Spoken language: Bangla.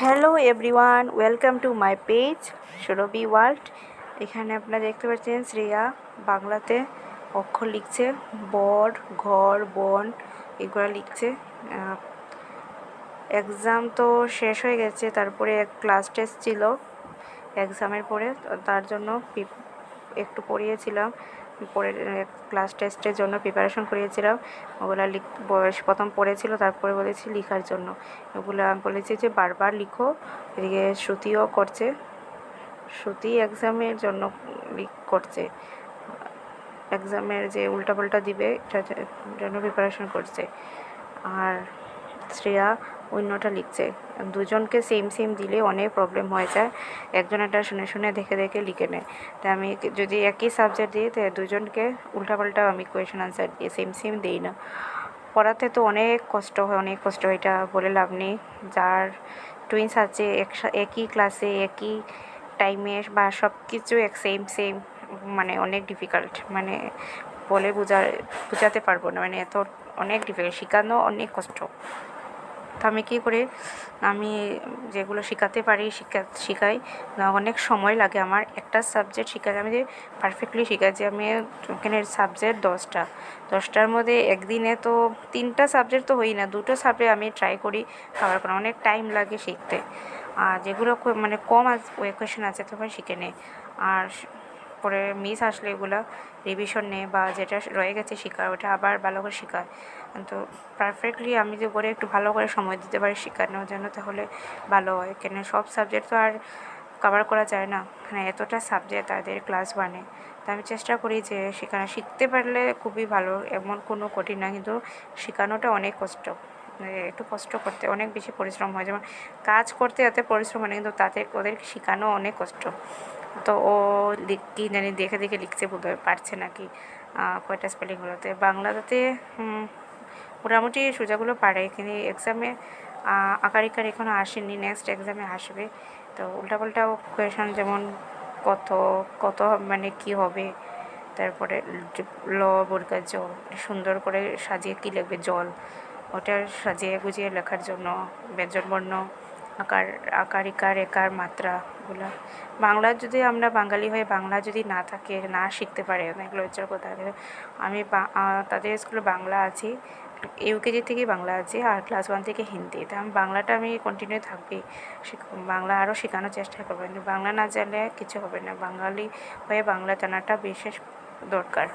Hello everyone, welcome to my page Surabhi world. এখানে আপনারা দেখতে পাচ্ছেন শ্রেয়া বাংলাতে অক্ষর লিখছে, বর, ঘর, বন এগুলো লিখছে। এক্সাম তো শেষ হয়ে গেছে, তারপরে ক্লাস টেস্ট ছিল এক্সামের পরে, তার জন্য একটু পড়িয়েছিলাম, পরে ক্লাস টেস্টের জন্য প্রিপারেশন করিয়েছিলাম। ওগুলো প্রথম পড়েছিল, তারপরে বলেছি লেখার জন্য। ওগুলো আমি বলেছি যে বারবার লিখো। এদিকে শ্রুতিও করছে, শ্রুতি এক্সামের জন্য করছে, এক্সামের যে উল্টাপাল্টা দিবে এটার জন্য প্রিপারেশন করছে। আর শ্রেয়া অন্যটা লিখছে। দুজনকে সেম দিলে অনেক প্রবলেম হয়ে যায়, একজন একটা শুনে শুনে দেখে দেখে লিখে নেয়। তাই আমি যদি একই সাবজেক্ট দিই, তাই দুজনকে উল্টাপাল্টা আমি কোয়েশন আনসার দিয়ে সেম দিই না। পড়াতে তো অনেক কষ্ট হয়, এটা বলে লাভ নেই। যার টুইন্স আছে একই ক্লাসে একই টাইমে বা সব কিছু সেম, মানে অনেক ডিফিকাল্ট, মানে বলে বোঝাতে পারবো না, মানে এত অনেক ডিফিকাল্ট, শেখানো অনেক কষ্ট। তো আমি কী করি, আমি যেগুলো শেখাতে পারি শেখাই। অনেক সময় লাগে আমার একটা সাবজেক্ট শেখাতে, আমি যে পারফেক্টলি শেখাচ্ছি। আমি এখানে সাবজেক্ট 10টার মধ্যে একদিনে তো 3টা সাবজেক্ট তো হই না, 2টো সাবজেক্ট আমি ট্রাই করি কভার করা। অনেক টাইম লাগে শিখতে। আর যেগুলো মানে কম কোয়েশন আছে তখন শিখে নেই, আর পরে মিস আসলে এগুলো রিভিশন নেই, বা যেটা রয়ে গেছে শেখার ওটা আবার ভালো করে শেখায়। তো পারফেক্টলি আমি যে করে একটু ভালো করে সময় দিতে পারি শেখানোর জন্য, তাহলে ভালো হয়। কেন সব সাবজেক্ট তো আর কভার করা যায় না, মানে এতটা সাবজেক্ট তাদের ক্লাস 1-এ। তো আমি চেষ্টা করি যে শিখতে পারলে খুবই ভালো, এমন কোনো কঠিন না, কিন্তু শেখানোটা অনেক কষ্ট। একটু কষ্ট করতে অনেক বেশি পরিশ্রম হয়, যেমন কাজ করতে এত পরিশ্রম হয় না, কিন্তু ওদেরকে শেখানো অনেক কষ্ট। তো ও কি জানি দেখে দেখে লিখছে, বোধহয় পারছে নাকি কয়টা স্পেলিং হলোতে। বাংলাতে মোটামুটি সোজাগুলো পারে, কিন্তু এক্সামে আকার ইকার এখনও আসেনি, নেক্সট এক্সামে আসবে। তো উল্টাপাল্টা কোয়েশন, যেমন কত মানে কি হবে, তারপরে ল বর্গার জল সুন্দর করে সাজিয়ে কী লিখবে, জল, ওটা সাজিয়ে গুজিয়ে লেখার জন্য ব্যঞ্জন বর্ণ, আকার ইকার একার মাত্রাগুলো। বাংলা যদি আমরা বাঙালি হয়ে বাংলা যদি না থাকে, না শিখতে পারে, অনেক লজ্জার কথা। আমি তাদের স্কুলে বাংলা আছি, ইউকেজি থেকেই বাংলা আছে, আর ক্লাস 1 থেকে হিন্দি। তো বাংলাটা আমি কন্টিনিউ থাকবেই, বাংলা আরও শেখানোর চেষ্টা করবো। কিন্তু বাংলা না জানলে কিছু হবে না, বাঙালি হয়ে বাংলা জানাটা বিশেষ দরকার।